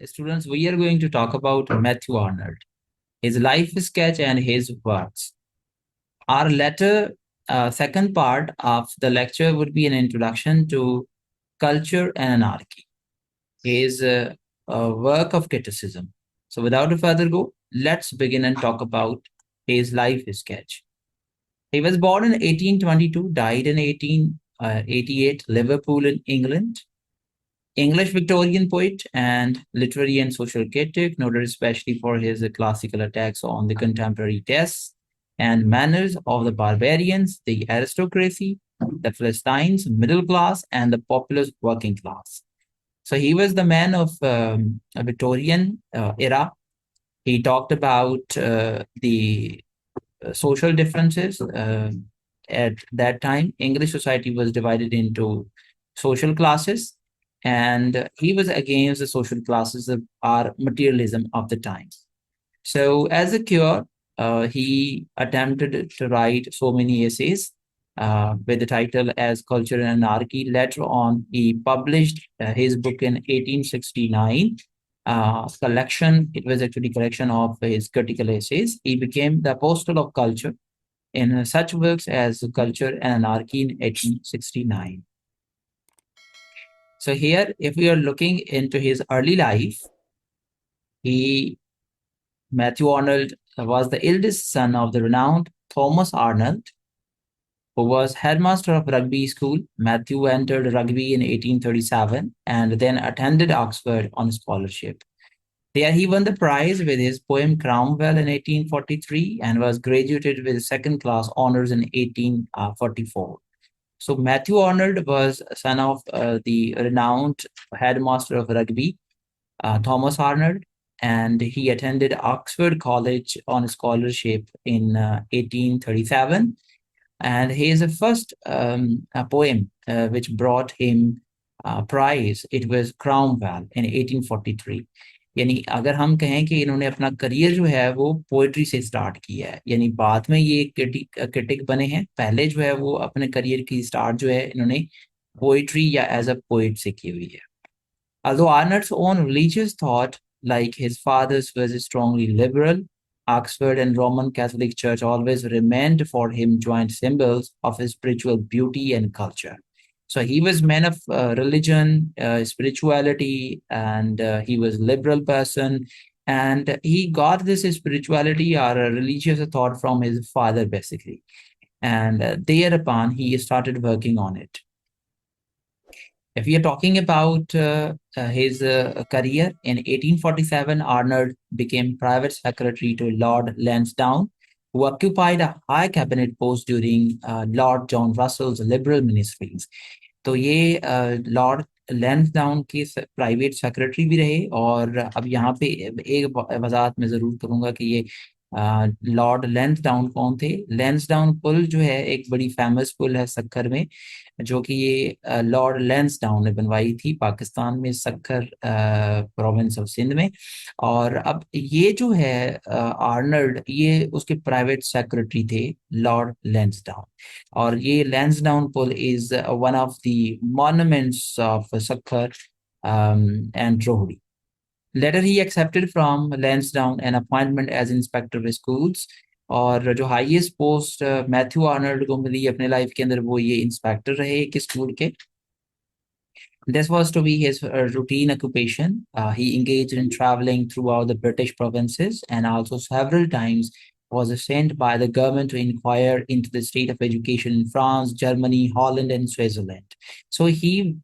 Students, we are going to talk about Matthew Arnold, his life sketch and his works. Our second part of the lecture would be an introduction to culture and anarchy, his work of criticism. So, without a further go, let's begin and talk about his life sketch. He was born in 1822, died in 1888, Liverpool in England. English Victorian poet and literary and social critic, noted especially for his classical attacks on the contemporary tastes and manners of the barbarians, the aristocracy, the Philistines, middle class, and the populous working class. So he was the man of a Victorian era. He talked about the social differences. At that time, English society was divided into social classes, and he was against the social classes of our materialism of the time. So, as a cure, he attempted to write so many essays with the title as Culture and Anarchy. Later on, he published his book in 1869. Collection, it was actually collection of his critical essays. He became the apostle of culture in such works as Culture and Anarchy in 1869. So here, if we are looking into his early life, Matthew Arnold was the eldest son of the renowned Thomas Arnold, who was headmaster of rugby school. Matthew entered rugby in 1837 and then attended Oxford on scholarship. There he won the prize with his poem Cromwell in 1843 and was graduated with second class honors in 1844. So Matthew Arnold was son of the renowned headmaster of rugby, Thomas Arnold, and he attended Oxford College on scholarship in 1837. And his first a poem which brought him prize, it was Cromwell in 1843. यानी अगर हम कहें कि इन्होंने अपना career जो है वो पोएट्री से स्टार्ट किया है, यानी बाद में ये क्रिटिक बने हैं, पहले जो है वो अपने करियर की स्टार्ट जो है इन्होंने पोएट्री या एज अ पोएट से की हुई है. Although Arnold's own religious thought, like his father's, was strongly liberal, Oxford and Roman Catholic Church always remained for him joint symbols of his spiritual beauty and culture. So he was man of religion, spirituality, and he was liberal person. And he got this spirituality or a religious thought from his father, basically. And thereupon, he started working on it. If we are talking about his career, in 1847, Arnold became private secretary to Lord Lansdowne, who occupied a high cabinet post during Lord John Russell's liberal ministries. तो ये Lord Lansdowne के private secretary भी रहे. और अब यहाँ पे एक वजाहत मैं जरूर करूंगा कि ये लॉर्ड लैंसडाउन कौन थे. लैंसडाउन पुल जो है एक बड़ी फेमस पुल है सक्खर में, जो कि ये लॉर्ड लैंसडाउन ने बनवाई थी पाकिस्तान में, सक्खर प्रोविंस ऑफ सिंध में. और अब ये जो है आर्नल्ड, ये उसके प्राइवेट सेक्रेटरी थे, लॉर्ड लैंसडाउन. और ये लैंसडाउन पुल is one of the monuments of Sukkur and Rohri. Later, he accepted from Lansdowne an appointment as inspector of schools. और जो हाईएस्ट पोस्ट मैथ्यू आर्नल्ड को मिली अपने लाइफ के अंदर, वो ये इंस्पेक्टर रहे एक स्कूल के. This was to be his routine occupation. He engaged in traveling throughout the British provinces and also several times was sent by the government to inquire into the state of education in France, Germany, Holland, and Switzerland. So he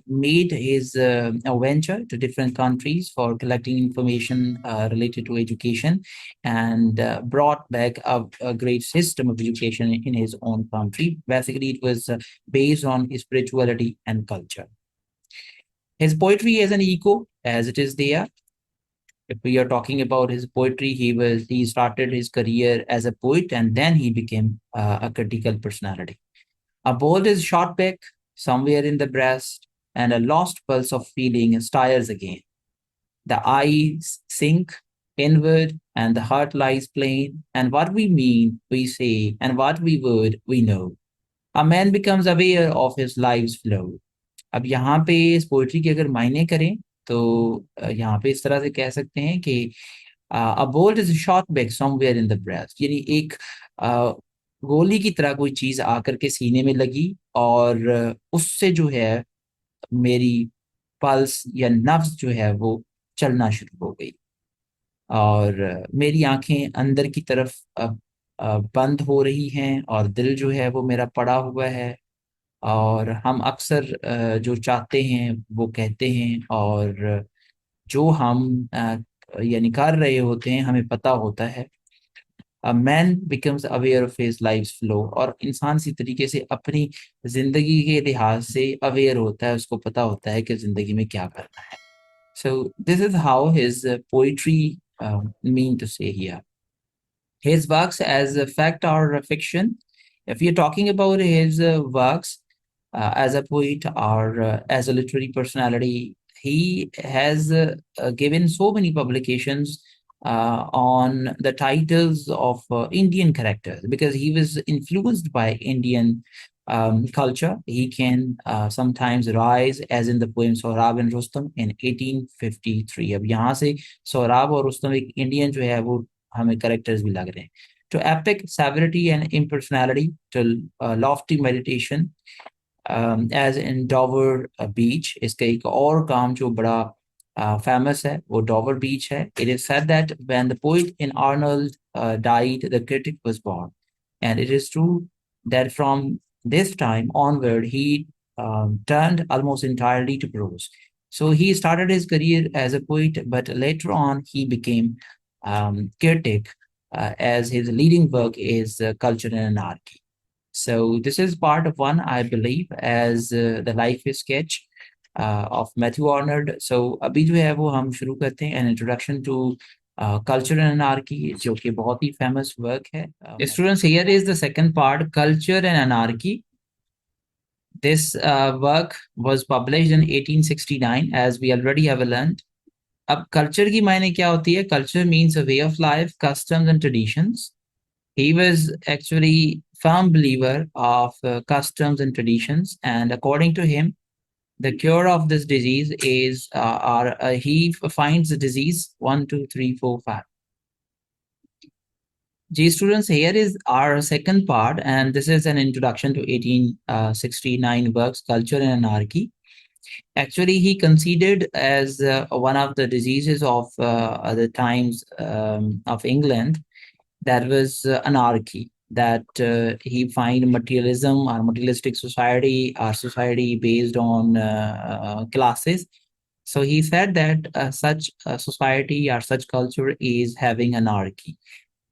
made his venture to different countries for collecting information related to education, and brought back a great system of education in his own country. Basically, it was based on spirituality and culture. His poetry is an echo as it is there. If we are talking about his poetry, he started his career as a poet and then he became a critical personality. A bolt is shot back somewhere in the breast, and a lost pulse of feeling stirs again. The eyes sink inward and the heart lies plain, and what we mean we say, and what we would we know. A man becomes aware of his life's flow. अब यहाँ पे इस poetry के अगर मायने करें तो यहाँ पे इस तरह से कह सकते हैं कि अ bolt is shot back somewhere in the breast, यानी एक अ, गोली की तरह कोई चीज आकर के सीने में लगी और उससे जो है मेरी पल्स या नब्ज जो है वो चलना शुरू हो गई और मेरी आंखें अंदर की तरफ बंद हो रही हैं और दिल जो है वो मेरा पड़ा हुआ है। और हम अक्सर जो चाहते हैं वो कहते हैं और जो हम यानी कर रहे होते हैं हमें पता होता है। A man becomes aware of his life flow, और इंसान इसी तरीके से अपनी जिंदगी के लिहाज से अवेयर होता है, उसको पता होता है कि जिंदगी में क्या करना है। So this is how his poetry mean to say here. His works as a fact or a fiction. If you're talking about his works as a poet or as a literary personality, he has given so many publications on the titles of Indian characters because he was influenced by Indian culture. He can sometimes rise, as in the poem Sohrab and Rustam in 1853. अब यहाँ से सोहराब और रुस्तम एक Indian जो है वो हमें characters भी लग रहे हैं. To epic severity and impersonality, to lofty meditation, as in Dover Beach. इसका एक और काम जो बड़ा famous है वो Dover Beach है. It is said that when the poet in Arnold died, the critic was born, and it is true that from this time onward he turned almost entirely to prose. So he started his career as a poet, but later on he became critic, as his leading work is Culture and Anarchy. So this is part of one, I believe, as the life sketch of Matthew Arnold. So अभी जो है वो हम शुरू करते हैं an introduction to Culture and Anarchy, जो कि बहुत ही famous work है. Students, here is the second part, Culture and Anarchy. This work was published in 1869, as we already have learned. अब culture की मायने क्या होती है? Culture means a way of life, customs and traditions. He was actually firm believer of customs and traditions, and according to him, the cure of this disease is, he finds the disease 1, 2, 3, 4, 5. G students, here is our second part, and this is an introduction to 1869 works, Culture and Anarchy. Actually, he considered as one of the diseases of the times of England, that was anarchy, that he find materialism or materialistic society or society based on classes. So he said that such a society or such culture is having anarchy,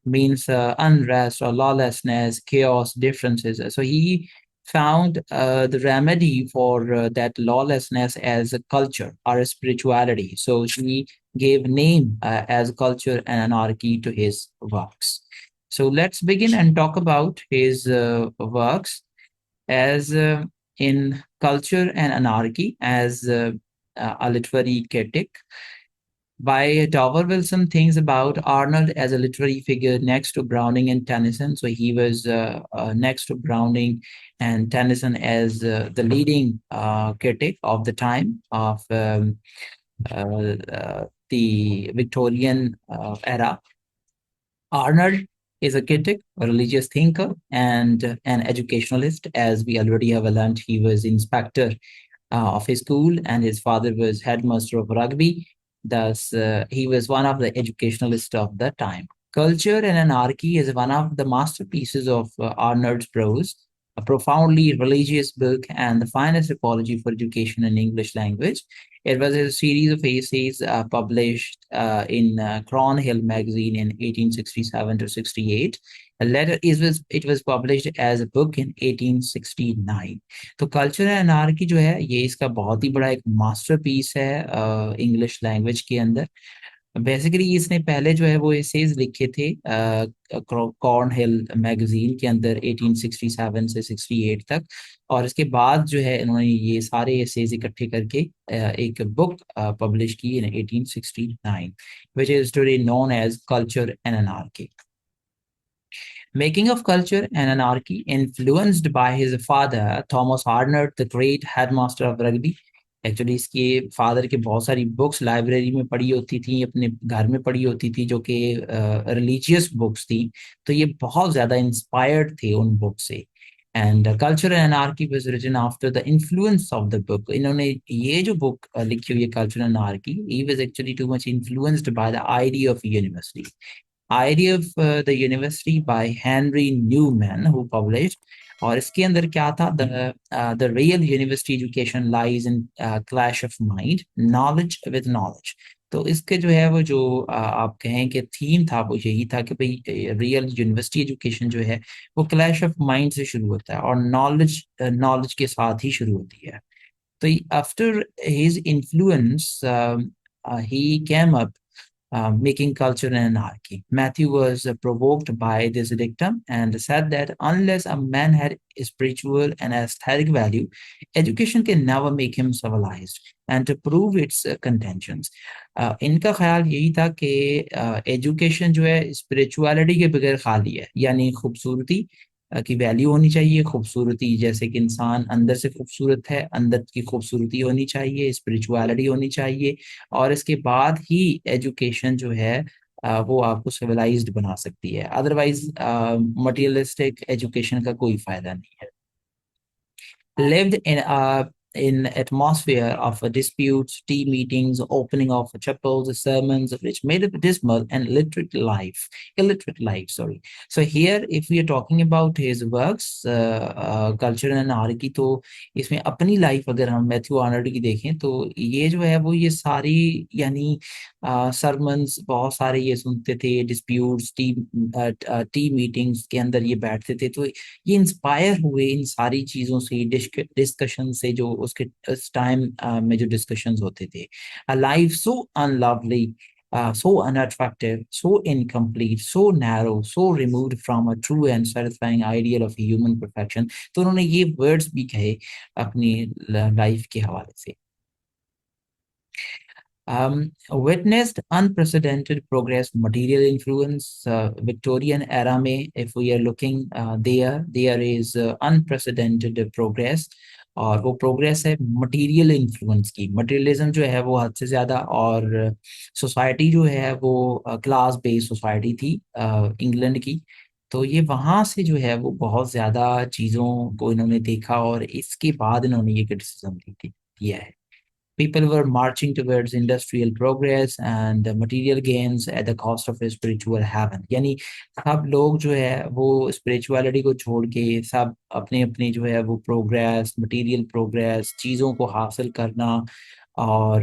means unrest or lawlessness, chaos, differences. So he found the remedy for that lawlessness as a culture or a spirituality. So he gave name as culture and anarchy to his works. So let's begin and talk about his works as in Culture and Anarchy as a literary critic. By Dover Wilson thinks about Arnold as a literary figure next to Browning and Tennyson. So he was next to Browning and Tennyson as the leading critic of the time of the Victorian era. Arnold is a critic, a religious thinker, and an educationalist. As we already have learned, he was inspector of his school, and his father was headmaster of rugby. Thus, he was one of the educationalists of the time. Culture and Anarchy is one of the masterpieces of Arnold's prose, a profoundly religious book and the finest apology for education in English language. It was a series of essays published in Cronhill magazine in 1867 to 68. Later, it was published as a book in 1869. तो culture anarchy जो है ये इसका बहुत ही बड़ा एक masterpiece है English language के अंदर. बेसिकली इसने पहले जो है वो एसेज लिखे थे कॉर्न हिल मैगजीन के अंदर 1867 से 68 तक, और इसके बाद जो है इन्होंने ये सारे एसेज इकट्ठे करके एक बुक पब्लिश की इन 1869, which is today known as Culture and Anarchy. Making of Culture and Anarchy, influenced by his father, Thomas Arnold, the great headmaster of rugby. Actually इसके फादर के बहुत सारी बुक्स लाइब्रेरी में पढ़ी होती थी, अपने घर में पढ़ी होती थी, जो कि रिलीजियस बुक्स थी। तो ये बहुत ज्यादा इंस्पायर्ड थे उन बुक से। And culture and anarchy was written after the influence of the book. इन्होंने ये जो बुक लिखी हुई है culture and anarchy, he was actually too much influenced by the idea of university, idea of the university by Henry Newman, who published। और इसके अंदर क्या था, the real university education lies in clash of mind, knowledge with knowledge। तो इसके जो है वो जो आप कहें कि थीम था वो यही था कि भाई रियल यूनिवर्सिटी एजुकेशन जो है वो क्लैश ऑफ माइंड से शुरू होता है और नॉलेज नॉलेज के साथ ही शुरू होती है। तो after his influence he came up making culture an anarchy. Matthew was provoked by this dictum and said that unless a man had spiritual and aesthetic value, education can never make him civilized, and to prove its contentions। इनका ख्याल यही था कि education जो है spirituality के बगैर खाली है, यानी खूबसूरती की वैल्यू होनी चाहिए। खूबसूरती जैसे कि इंसान अंदर से खूबसूरत है, अंदर की खूबसूरती होनी चाहिए, स्पिरिचुअलिटी होनी चाहिए, और इसके बाद ही एजुकेशन जो है वो आपको सिविलाइज्ड बना सकती है। अदरवाइज मटेरियलिस्टिक एजुकेशन का कोई फायदा नहीं है। Lived in atmosphere of disputes, tea meetings, opening of chapels, sermons, which made it dismal and illiterate life. Sorry. So here, if we are talking about his works, culture and anarchy, तो इसमें अपनी life अगर हम Matthew Arnold की देखें तो ये जो है वो ये सारी यानी सरमन्स बहुत सारे ये सुनते थे, डिस्प्यूट्स, टी मीटिंग्स के अंदर ये बैठते थे। तो ये इंस्पायर हुए इन सारी चीजों से, डिस्कशन से, जो उसके उस टाइम में जो डिस्कशंस होते थे। A life so unlovely, so unattractive, so incomplete, so narrow, so removed from a true and satisfying ideal of human perfection। तो उन्होंने ये वर्ड्स भी कहे अपनी लाइफ के हवाले से। Witnessed unprecedented progress, material influence, Victorian era में if we are looking there is unprecedented progress। और वो प्रोग्रेस है मटेरियल इन्फ्लुएंस की। मटेरियलिज्म जो है वो हद से ज्यादा, और सोसाइटी जो है वो क्लास बेस्ड सोसाइटी थी इंग्लैंड की। तो ये वहां से जो है वो बहुत ज्यादा चीजों को इन्होंने देखा और इसके बाद इन्होंने ये क्रिटिसिज्म दिया है। People were marching towards industrial progress and material gains at the cost of a spiritual heaven। यानी सब लोग जो है वो स्पिरिचुअलिटी को छोड़ के सब अपने अपने जो है वो प्रोग्रेस, मटेरियल प्रोग्रेस, चीज़ों को हासिल करना, और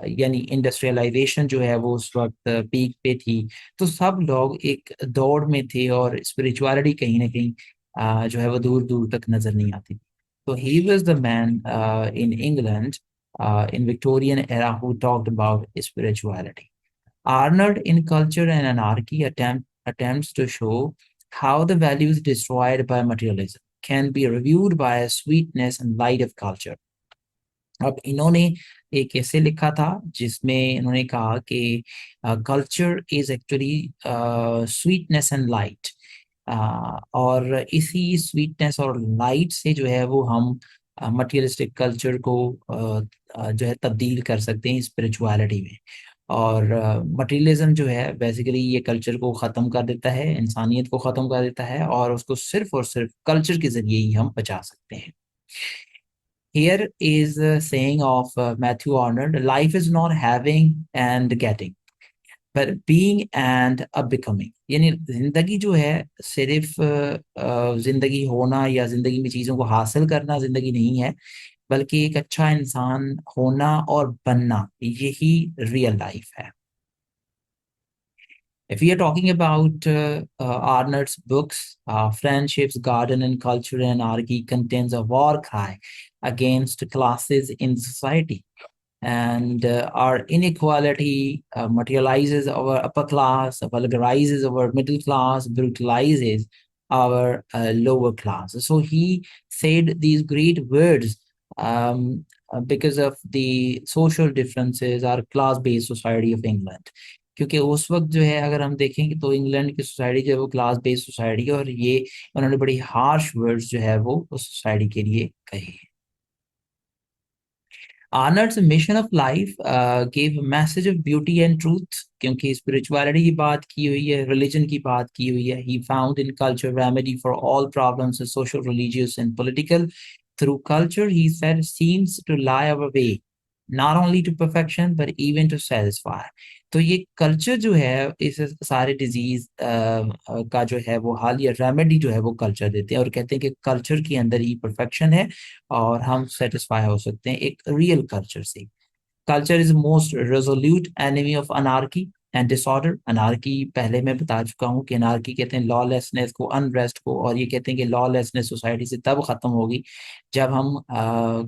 यानी इंडस्ट्रियलाइजेशन जो है वो उस वक्त पीक पे थी। तो सब लोग एक दौड़ में थे और स्पिरिचुअलिटी कहीं ना कहीं जो है वो दूर दूर तक नजर नहीं आती थी। तो he was the man in England in Victorian era who talked about spirituality। Arnold in Culture and Anarchy attempts to show how the values destroyed by materialism can be reviewed by a sweetness and light of culture। अब इन्होंने एक ऐसे लिखा था जिसमें इन्होंने कहा कि culture is actually sweetness and light, और इसी स्वीटनेस और लाइट से जो है वो हम मटेरियलिस्टिक कल्चर को जो है तब्दील कर सकते हैं स्पिरिचुअलिटी में। और मटेरियलिज्म जो है बेसिकली ये कल्चर को ख़त्म कर देता है, इंसानियत को ख़त्म कर देता है, और उसको सिर्फ और सिर्फ कल्चर के ज़रिए ही हम बचा सकते हैं। Here is a saying of Matthew Arnold: life is not having and getting, but being and a becoming। यानी जिंदगी जो है सिर्फ जिंदगी होना या जिंदगी में चीजों को हासिल करना जिंदगी नहीं है, बल्कि एक अच्छा इंसान होना और बनना, यही रियल लाइफ है। If we are talking about Arnold's books, Friendships, Garden and Culture and Anarchy contains a war cry against classes in society, and our inequality materializes our upper class, vulgarizes our middle class, brutalizes our lower class। So he said these great words because of the social differences, our class-based society of England। क्योंकि उस वक्त जो है अगर हम देखेंगे तो England की सोसाइटी जो है वो क्लास बेस्ड सोसाइटी है, और ये उन्होंने बड़ी हार्श वर्ड्स जो है वो उस सोसाइटी के लिए कहे हैं। Arnold's mission of life gave a message of beauty and truth, क्योंकि spirituality की बात की हुई है, religion की बात की हुई है. He found in culture remedy for all problems, social, religious, and political. Through culture, he said, seems to lie our way, not only to perfection but even to satisfy. तो ये कल्चर जो है इस सारे डिजीज का जो है वो हाल या रेमेडी जो है वो कल्चर देते हैं और कहते हैं कि कल्चर के अंदर ही परफेक्शन है और हम सेटिस्फाई हो सकते हैं एक रियल कल्चर से. Culture is most resolute enemy of anarchy and disorder. Anarchy पहले मैं बता चुका हूँ कि अनार्की कहते हैं लॉलेसनेस को, अनरेस्ट को, और ये कहते हैं कि लॉलेसनेस सोसाइटी से तब खत्म होगी जब हम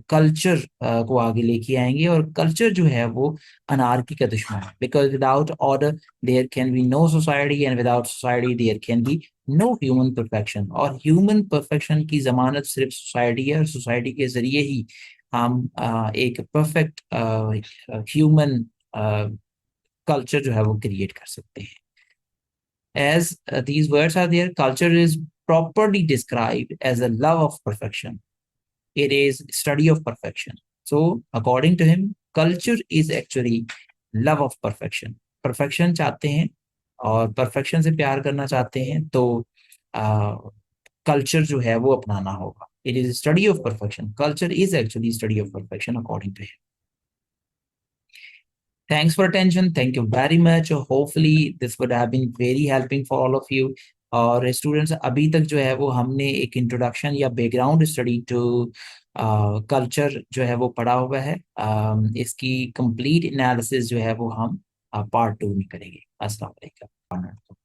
कल्चर को आगे लेके आएंगे. और कल्चर जो है वो अनार्की का दुश्मन है. Because without order there can be no society and without society there can be no human perfection. और ह्यूमन परफेक्शन की जमानत सिर्फ सोसाइटी है और सोसाइटी के जरिए ही हम एक परफेक्ट ह्यूमन कल्चर जो है वो क्रिएट कर सकते हैं. As these words are there, culture is properly described as a love of perfection. It is study of perfection. So according to him, culture is actually love of perfection. Perfection चाहते हैं और perfection से प्यार करना चाहते हैं तो culture जो है वो अपनाना होगा. It is a study of perfection. Culture is actually study of perfection according to him. Thanks for attention. Thank you very much. Hopefully this would have been very helping for all of you. और students अभी तक जो है वो हमने एक introduction या background study to culture जो है वो पढ़ा हुआ है. इसकी कंप्लीट एनालिसिस जो है वो हम पार्ट 2 में करेंगे. अस्सलाम वालेकुम.